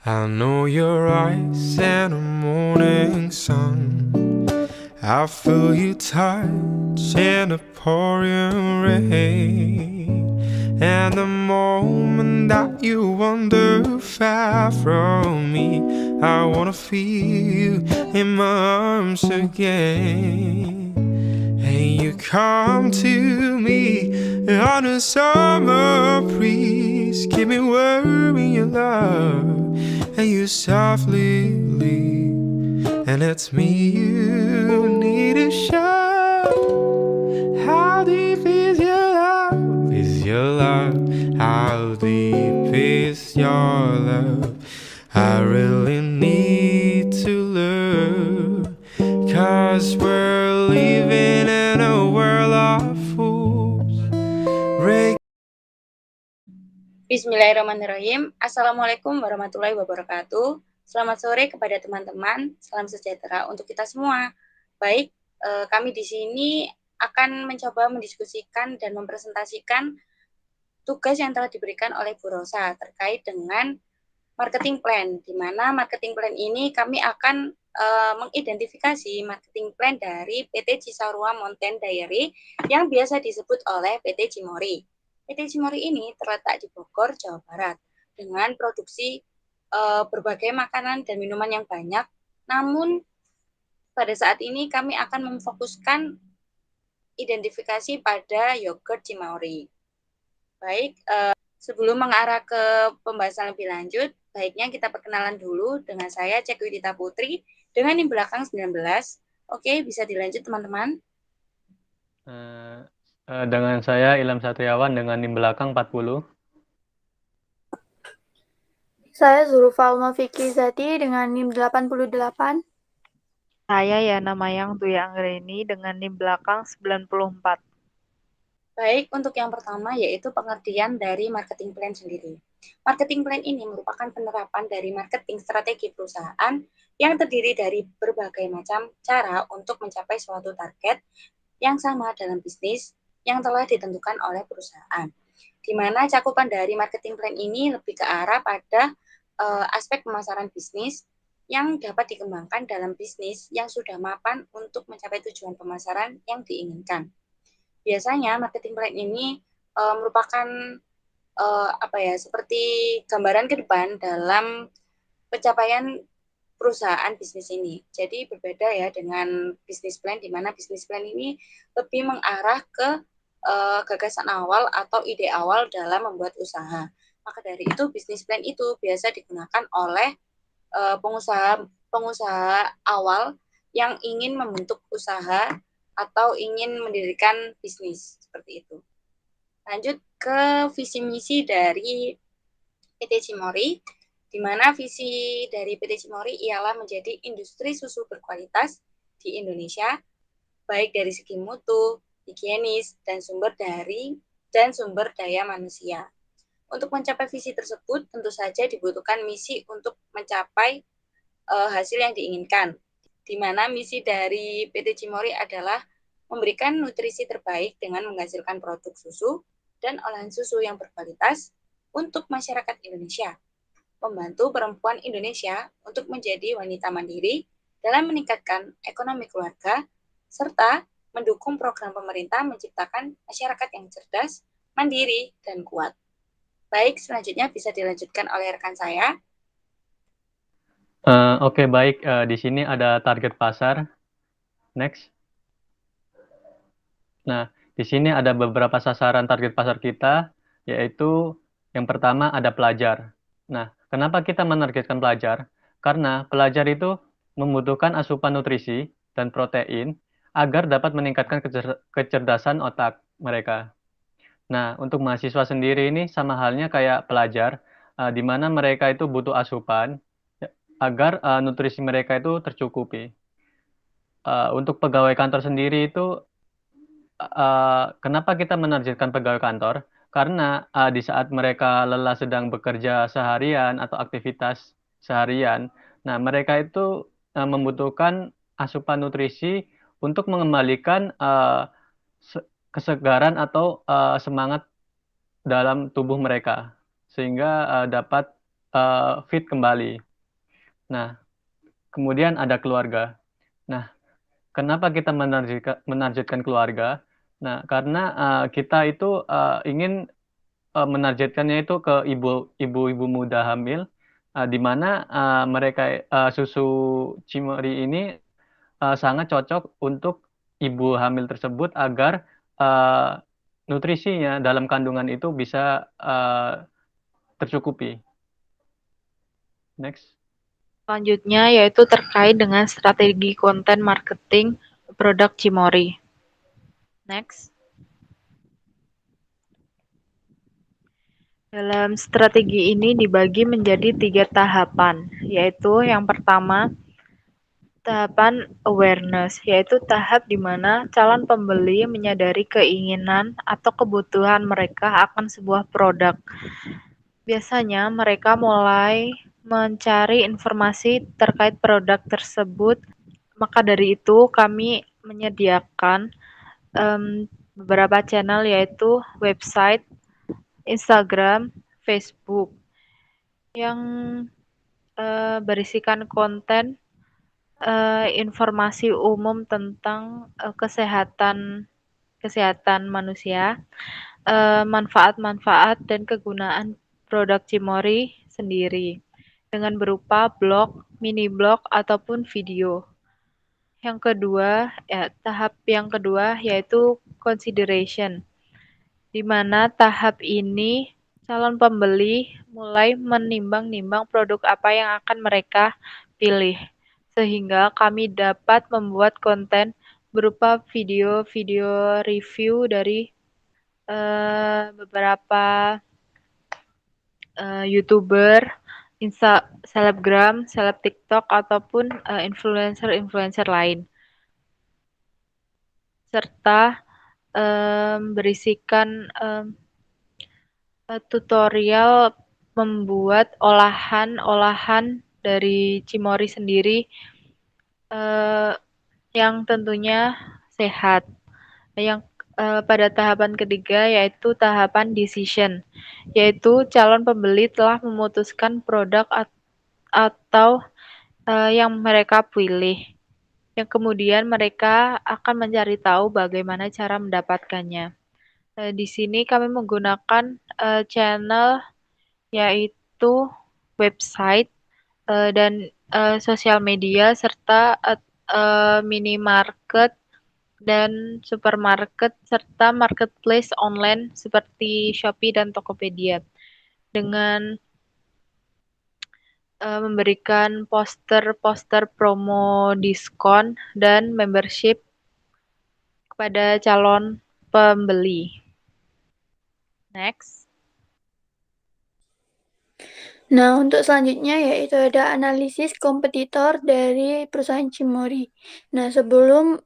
I know your eyes in the morning sun. I feel you touch in the pouring rain. And the moment that you wander far from me, I wanna feel you in my arms again. And you come to me on a summer breeze, keep me warm in your love, and you softly leave. And it's me you need to show. How deep is your love? Is your love? How deep is your love? I really need to learn, 'cause we're living in a world of fools. Bismillahirrahmanirrahim. Assalamualaikum warahmatullahi wabarakatuh. Selamat sore kepada teman-teman. Salam sejahtera untuk kita semua. Baik, kami di sini akan mencoba mendiskusikan dan mempresentasikan tugas yang telah diberikan oleh Bu Rosa terkait dengan marketing plan, di mana marketing plan ini kami akan mengidentifikasi marketing plan dari PT Cisarua Mountain Dairy yang biasa disebut oleh PT Cimory. PT Cimory ini terletak di Bogor, Jawa Barat, dengan produksi berbagai makanan dan minuman yang banyak. Namun pada saat ini kami akan memfokuskan identifikasi pada yogurt Cimory. Baik, sebelum mengarah ke pembahasan lebih lanjut, baiknya kita perkenalan dulu dengan saya Cek Widita Putri dengan NIM belakang 19. Oke, bisa dilanjut teman-teman. Dengan saya Ilham Satriawan dengan NIM belakang 40. Saya Zulfa Fikri Zati dengan NIM 88. Saya Yana Mayang Dwi Anggreni dengan NIM belakang 94. Baik, untuk yang pertama yaitu pengertian dari marketing plan sendiri. Marketing plan ini merupakan penerapan dari marketing strategi perusahaan yang terdiri dari berbagai macam cara untuk mencapai suatu target yang sama dalam bisnis yang telah ditentukan oleh perusahaan. Di mana cakupan dari marketing plan ini lebih ke arah pada aspek pemasaran bisnis yang dapat dikembangkan dalam bisnis yang sudah mapan untuk mencapai tujuan pemasaran yang diinginkan. Biasanya marketing plan ini merupakan seperti gambaran ke depan dalam pencapaian perusahaan bisnis ini. Jadi berbeda ya dengan bisnis plan, di mana bisnis plan ini lebih mengarah ke gagasan awal atau ide awal dalam membuat usaha. Maka dari itu bisnis plan itu biasa digunakan oleh pengusaha awal yang ingin membentuk usaha atau ingin mendirikan bisnis seperti itu. Lanjut ke visi misi dari PT Cimory, di mana visi dari PT Cimory ialah menjadi industri susu berkualitas di Indonesia, baik dari segi mutu, higienis, dan sumber daya manusia. Untuk mencapai visi tersebut, tentu saja dibutuhkan misi untuk mencapai hasil yang diinginkan, di mana misi dari PT Cimory adalah memberikan nutrisi terbaik dengan menghasilkan produk susu dan olahan susu yang berkualitas untuk masyarakat Indonesia, membantu perempuan Indonesia untuk menjadi wanita mandiri dalam meningkatkan ekonomi keluarga, serta mendukung program pemerintah menciptakan masyarakat yang cerdas, mandiri, dan kuat. Baik, selanjutnya bisa dilanjutkan oleh rekan saya. Oke, baik. Di sini ada target pasar. Next. Nah, di sini ada beberapa sasaran target pasar kita, yaitu yang pertama ada pelajar. Nah, kenapa kita menargetkan pelajar? Karena pelajar itu membutuhkan asupan nutrisi dan protein agar dapat meningkatkan kecerdasan otak mereka. Nah, untuk mahasiswa sendiri ini sama halnya kayak pelajar, di mana mereka itu butuh asupan agar nutrisi mereka itu tercukupi. Untuk pegawai kantor sendiri itu, kenapa kita menargetkan pegawai kantor? Karena di saat mereka lelah sedang bekerja seharian atau aktivitas seharian, nah mereka itu membutuhkan asupan nutrisi untuk mengembalikan kesegaran atau semangat dalam tubuh mereka, sehingga dapat fit kembali. Nah, kemudian ada keluarga. Nah, kenapa kita menargetkan keluarga? Nah, karena kita itu ingin menargetkannya itu ke ibu-ibu muda hamil, di mana mereka susu Cimory ini sangat cocok untuk ibu hamil tersebut agar nutrisinya dalam kandungan itu bisa tercukupi. Next. Selanjutnya yaitu terkait dengan strategi konten marketing produk Cimory. Next. Dalam strategi ini dibagi menjadi 3 tahapan, yaitu yang pertama, tahapan awareness, yaitu tahap di mana calon pembeli menyadari keinginan atau kebutuhan mereka akan sebuah produk. Biasanya mereka mulai mencari informasi terkait produk tersebut, maka dari itu kami menyediakan beberapa channel yaitu website, Instagram, Facebook yang berisikan konten informasi umum tentang kesehatan manusia, manfaat-manfaat dan kegunaan produk Cimory sendiri dengan berupa blog, mini blog ataupun video. Yang kedua, tahap yang kedua yaitu consideration, di mana tahap ini calon pembeli mulai menimbang-nimbang produk apa yang akan mereka pilih, sehingga kami dapat membuat konten berupa video-video review dari beberapa YouTuber, selebgram, seleb TikTok ataupun influencer lain, serta berisikan tutorial membuat olahan dari Cimory sendiri yang tentunya sehat. Yang pada tahapan ketiga yaitu tahapan decision, yaitu calon pembeli telah memutuskan produk atau yang mereka pilih, yang kemudian mereka akan mencari tahu bagaimana cara mendapatkannya. Di sini kami menggunakan channel yaitu website dan sosial media serta minimarket dan supermarket serta marketplace online seperti Shopee dan Tokopedia dengan memberikan poster-poster promo diskon dan membership kepada calon pembeli. Next. Nah, untuk selanjutnya yaitu ada analisis kompetitor dari perusahaan Cimory. Nah, sebelum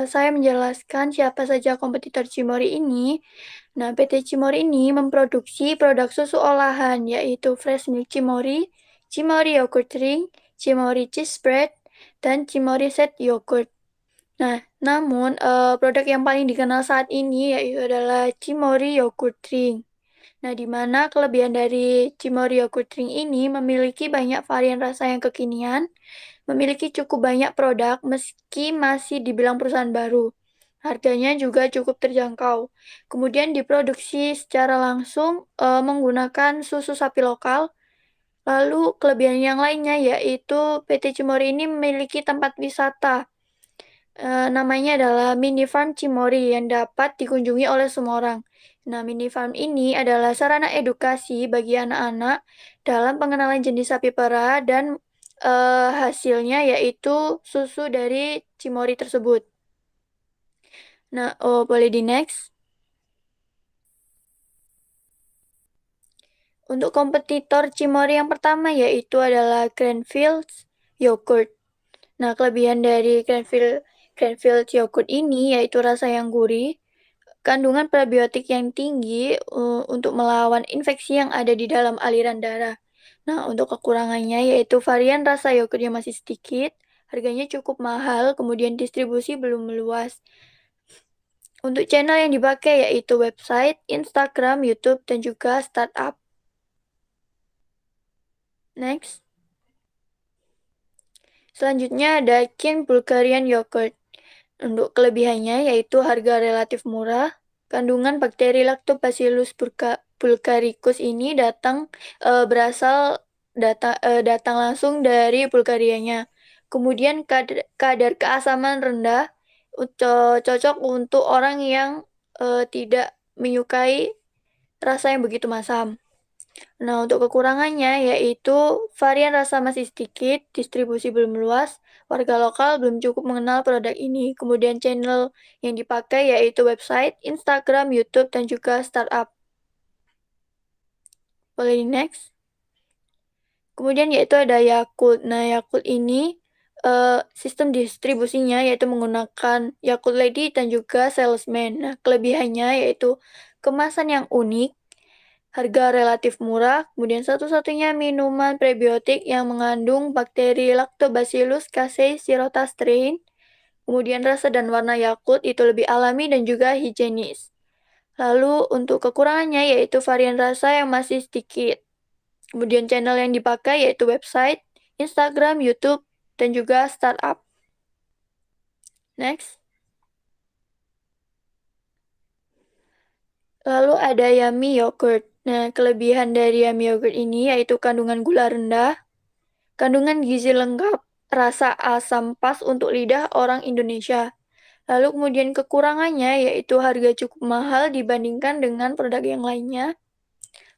saya menjelaskan siapa saja kompetitor Cimory ini, nah PT Cimory ini memproduksi produk susu olahan yaitu Fresh Milk Cimory, Cimory Yogurt Drink, Cimory Cheese Spread, dan Cimory Set Yogurt. Nah, namun produk yang paling dikenal saat ini yaitu adalah Cimory Yogurt Drink. Nah, di mana kelebihan dari Cimory Yogurt Drink ini memiliki banyak varian rasa yang kekinian, memiliki cukup banyak produk meski masih dibilang perusahaan baru. Harganya juga cukup terjangkau. Kemudian diproduksi secara langsung menggunakan susu sapi lokal. Lalu kelebihan yang lainnya yaitu PT Cimory ini memiliki tempat wisata. Namanya adalah Mini Farm Cimory yang dapat dikunjungi oleh semua orang. Nah, mini farm ini adalah sarana edukasi bagi anak-anak dalam pengenalan jenis sapi perah dan hasilnya yaitu susu dari Cimory tersebut. Nah, boleh di next. Untuk kompetitor Cimory yang pertama yaitu adalah Grandfields Yogurt. Nah, kelebihan dari Grandfields Yogurt ini yaitu rasa yang gurih, kandungan probiotik yang tinggi untuk melawan infeksi yang ada di dalam aliran darah. Nah, untuk kekurangannya yaitu varian rasa yogurt yang masih sedikit, harganya cukup mahal, kemudian distribusi belum meluas. Untuk channel yang dipakai yaitu website, Instagram, YouTube, dan juga startup. Next. Selanjutnya ada King Bulgarian Yogurt. Untuk kelebihannya yaitu harga relatif murah. Kandungan bakteri Lactobacillus bulgaricus ini datang langsung dari Bulgarianya. Kemudian kadar keasaman rendah cocok untuk orang yang tidak menyukai rasa yang begitu masam. Nah, untuk kekurangannya yaitu varian rasa masih sedikit, distribusi belum luas, warga lokal belum cukup mengenal produk ini. Kemudian channel yang dipakai yaitu website, Instagram, YouTube, dan juga startup. Boleh di next. Kemudian yaitu ada Yakult. Nah, Yakult ini sistem distribusinya yaitu menggunakan Yakult Lady dan juga Salesman. Nah, kelebihannya yaitu kemasan yang unik, harga relatif murah, kemudian satu-satunya minuman prebiotik yang mengandung bakteri Lactobacillus casei shirota strain, kemudian rasa dan warna Yakult itu lebih alami dan juga higienis. Lalu untuk kekurangannya yaitu varian rasa yang masih sedikit. Kemudian channel yang dipakai yaitu website, Instagram, YouTube, dan juga startup. Next. Lalu ada Yummy Yogurt. Nah, kelebihan dari Yummy Yogurt ini yaitu kandungan gula rendah, kandungan gizi lengkap, rasa asam pas untuk lidah orang Indonesia. Lalu kemudian kekurangannya yaitu harga cukup mahal dibandingkan dengan produk yang lainnya.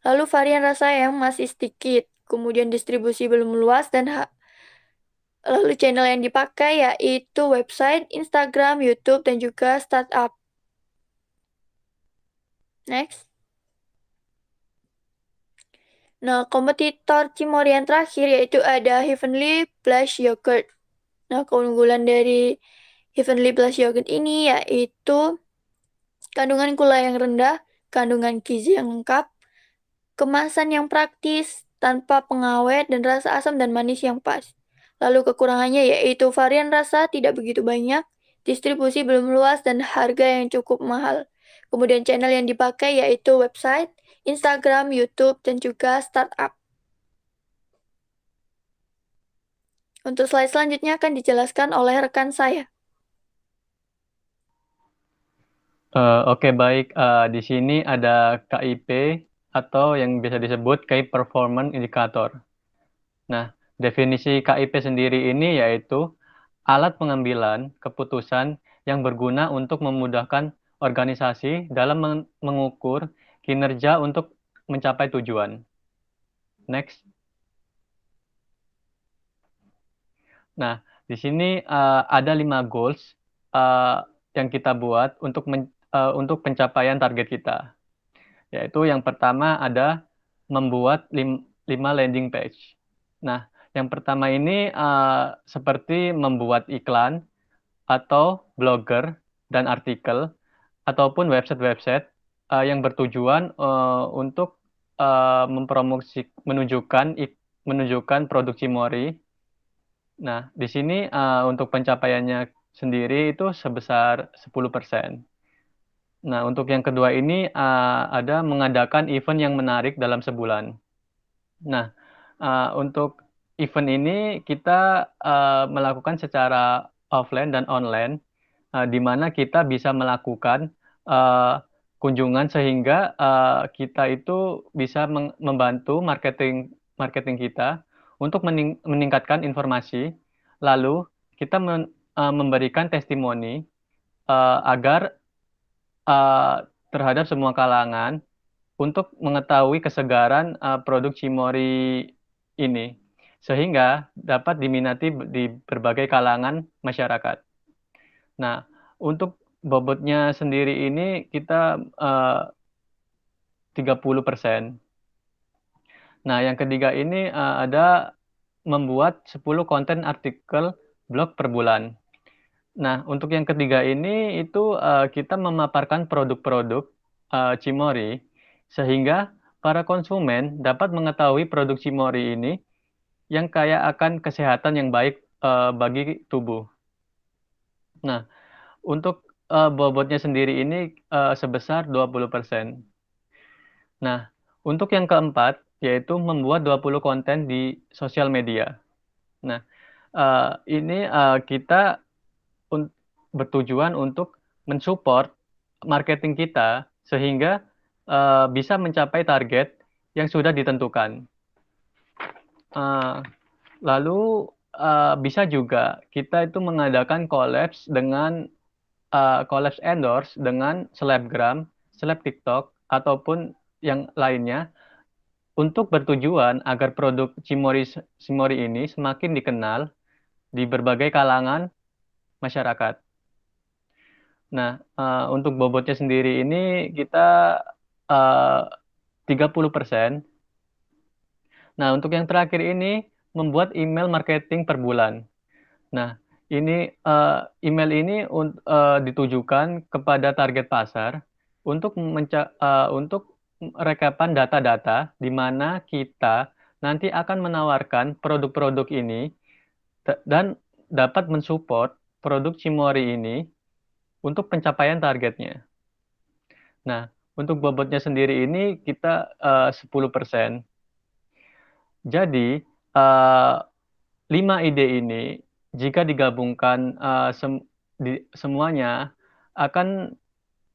Lalu varian rasa yang masih sedikit, kemudian distribusi belum luas dan lalu channel yang dipakai yaitu website, Instagram, YouTube, dan juga startup. Next. Nah, kompetitor Cimory yang terakhir yaitu ada Heavenly Blush Yogurt. Nah, keunggulan dari Heavenly Blush Yogurt ini yaitu kandungan gula yang rendah, kandungan gizi yang lengkap, kemasan yang praktis, tanpa pengawet, dan rasa asam dan manis yang pas. Lalu kekurangannya yaitu varian rasa tidak begitu banyak, distribusi belum luas, dan harga yang cukup mahal. Kemudian channel yang dipakai yaitu website, Instagram, YouTube, dan juga startup. Untuk slide selanjutnya akan dijelaskan oleh rekan saya. Oke, baik. Di sini ada KIP atau yang bisa disebut Key Performance Indicator. Nah, definisi KIP sendiri ini yaitu alat pengambilan keputusan yang berguna untuk memudahkan organisasi dalam mengukur kinerja untuk mencapai tujuan. Next. Nah, di sini ada 5 goals yang kita buat untuk pencapaian target kita. Yaitu yang pertama ada membuat 5 landing page. Nah, yang pertama ini seperti membuat iklan atau blogger dan artikel ataupun website-website yang bertujuan untuk menunjukkan produk Cimory. Nah, di sini untuk pencapaiannya sendiri itu sebesar 10%. Nah, untuk yang kedua ini ada mengadakan event yang menarik dalam sebulan. Nah, untuk event ini kita melakukan secara offline dan online, di mana kita bisa melakukan kunjungan sehingga kita itu bisa membantu marketing kita untuk meningkatkan informasi, lalu kita memberikan testimoni agar terhadap semua kalangan untuk mengetahui kesegaran produk Cimory ini, sehingga dapat diminati di berbagai kalangan masyarakat. Nah, untuk bobotnya sendiri ini kita 30%. Nah, yang ketiga ini ada membuat 10 konten artikel blog per bulan. Nah, untuk yang ketiga ini itu kita memaparkan produk-produk Cimory sehingga para konsumen dapat mengetahui produk Cimory ini yang kaya akan kesehatan yang baik bagi tubuh. Nah, untuk bobotnya sendiri ini sebesar 20%. Nah, untuk yang keempat yaitu membuat 20 konten di sosial media. Nah, ini kita bertujuan untuk mensupport marketing kita sehingga bisa mencapai target yang sudah ditentukan. Lalu bisa juga kita itu mengadakan collabs dengan collabs endorse dengan selebgram, seleb TikTok ataupun yang lainnya untuk bertujuan agar produk Cimory ini semakin dikenal di berbagai kalangan masyarakat. Nah, untuk bobotnya sendiri ini kita 30%. Nah, untuk yang terakhir ini membuat email marketing per bulan. Nah, ini email ini ditujukan kepada target pasar untuk rekapan data-data di mana kita nanti akan menawarkan produk-produk ini dan dapat mensupport produk Cimory ini untuk pencapaian targetnya. Nah, untuk bobotnya sendiri ini kita 10%. Jadi, 5 ide ini jika digabungkan semuanya akan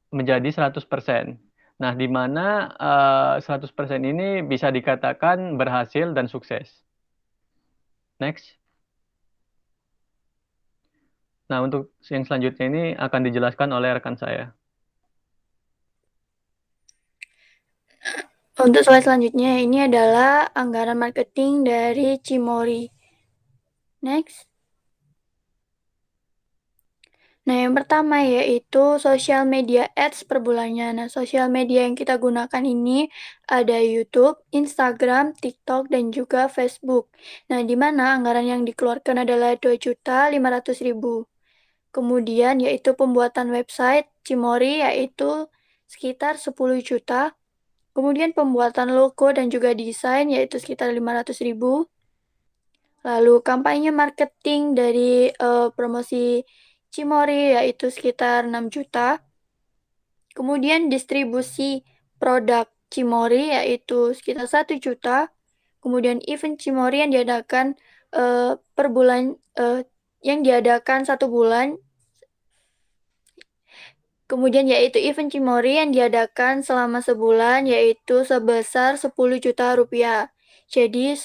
menjadi 100%. Nah, di mana 100% ini bisa dikatakan berhasil dan sukses. Next. Nah, untuk yang selanjutnya ini akan dijelaskan oleh rekan saya. Untuk slide selanjutnya ini adalah anggaran marketing dari Cimory. Next. Nah, yang pertama yaitu social media ads per bulannya. Nah, social media yang kita gunakan ini ada YouTube, Instagram, TikTok, dan juga Facebook. Nah, di mana anggaran yang dikeluarkan adalah 2.500.000. Kemudian yaitu pembuatan website Cimory yaitu sekitar 10 juta. Kemudian pembuatan logo dan juga desain yaitu sekitar 500.000. Lalu kampanye marketing dari promosi Cimory yaitu sekitar 6 juta. Kemudian distribusi produk Cimory yaitu sekitar 1 juta. Kemudian event Cimory yang diadakan per bulan yang diadakan 1 bulan. Kemudian yaitu event Cimory yang diadakan selama sebulan yaitu sebesar 10 juta rupiah. Jadi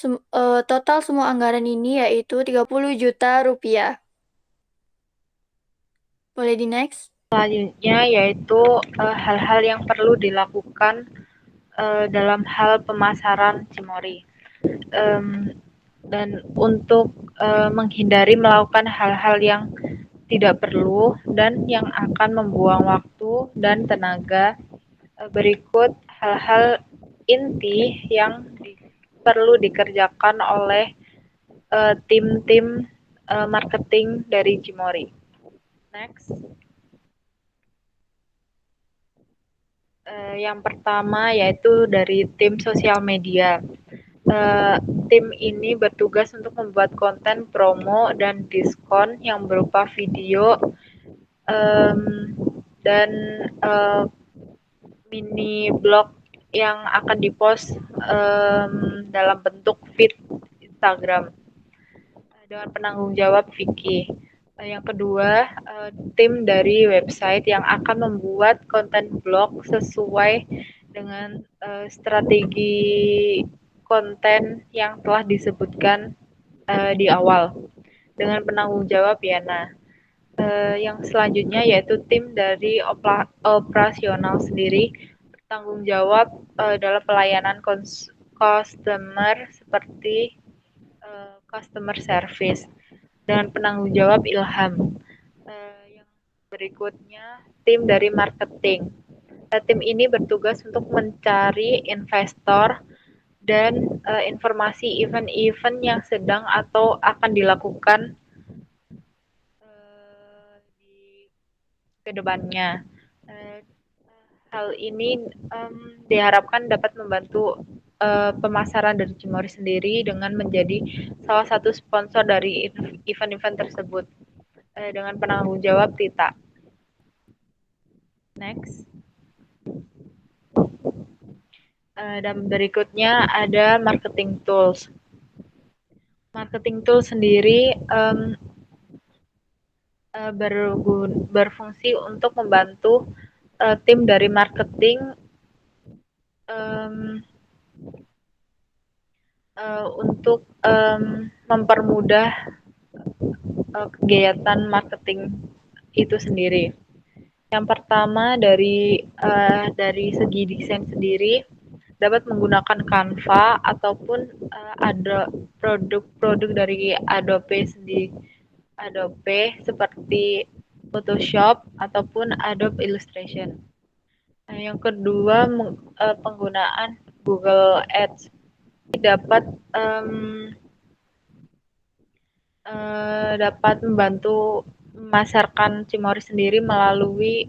total semua anggaran ini yaitu 30 juta rupiah. Boleh di next? Selanjutnya yaitu hal-hal yang perlu dilakukan dalam hal pemasaran Cimory. Dan untuk menghindari melakukan hal-hal yang tidak perlu dan yang akan membuang waktu dan tenaga, berikut hal-hal inti yang perlu dikerjakan oleh tim-tim marketing dari Cimory. Next. Yang pertama yaitu dari tim sosial media. Tim ini bertugas untuk membuat konten promo dan diskon yang berupa video dan mini blog yang akan dipost dalam bentuk feed Instagram dengan penanggung jawab Vicky. Yang kedua, tim dari website yang akan membuat konten blog sesuai dengan strategi konten yang telah disebutkan di awal dengan penanggung jawab Yana. Yang selanjutnya yaitu tim dari operasional sendiri bertanggung jawab dalam pelayanan customer seperti customer service dengan penanggung jawab Ilham. Yang berikutnya tim dari marketing. Tim ini bertugas untuk mencari investor dan informasi event-event yang sedang atau akan dilakukan di kedepannya. Hal ini diharapkan dapat membantu pemasaran dari Cimory sendiri dengan menjadi salah satu sponsor dari event-event tersebut dengan penanggung jawab Tita. Next. Dan berikutnya ada marketing tools. Marketing tools sendiri berfungsi untuk membantu tim dari marketing untuk mempermudah kegiatan marketing itu sendiri. Yang pertama dari segi desain sendiri dapat menggunakan Canva ataupun ada produk-produk dari Adobe seperti Photoshop ataupun Adobe Illustration. Nah, yang kedua penggunaan Google Ads dapat membantu memasarkan Cimory sendiri melalui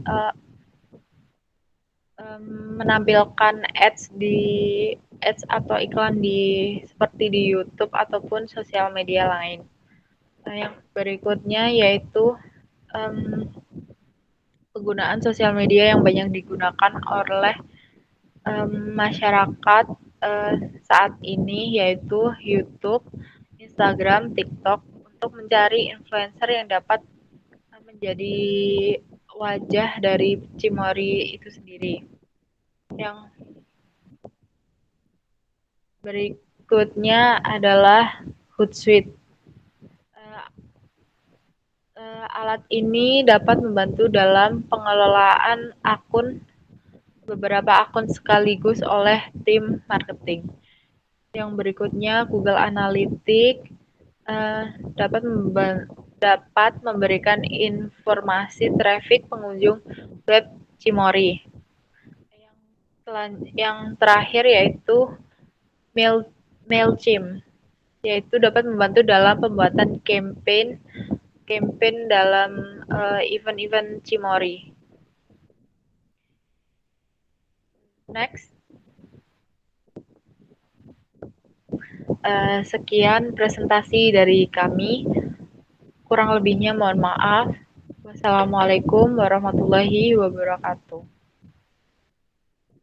menampilkan ads atau iklan seperti di YouTube ataupun sosial media lain. Nah, yang berikutnya yaitu penggunaan sosial media yang banyak digunakan oleh masyarakat saat ini, yaitu YouTube, Instagram, TikTok, untuk mencari influencer yang dapat menjadi wajah dari Cimory itu sendiri. Yang berikutnya adalah Hootsuite. Alat ini dapat membantu dalam pengelolaan beberapa akun sekaligus oleh tim marketing. Yang berikutnya Google Analytics dapat memberikan informasi traffic pengunjung web Cimory. Yang terakhir yaitu Mailchimp, yaitu dapat membantu dalam pembuatan campaign dalam event-event Cimory. Next. Sekian presentasi dari kami. Kurang lebihnya mohon maaf. Wassalamualaikum warahmatullahi wabarakatuh.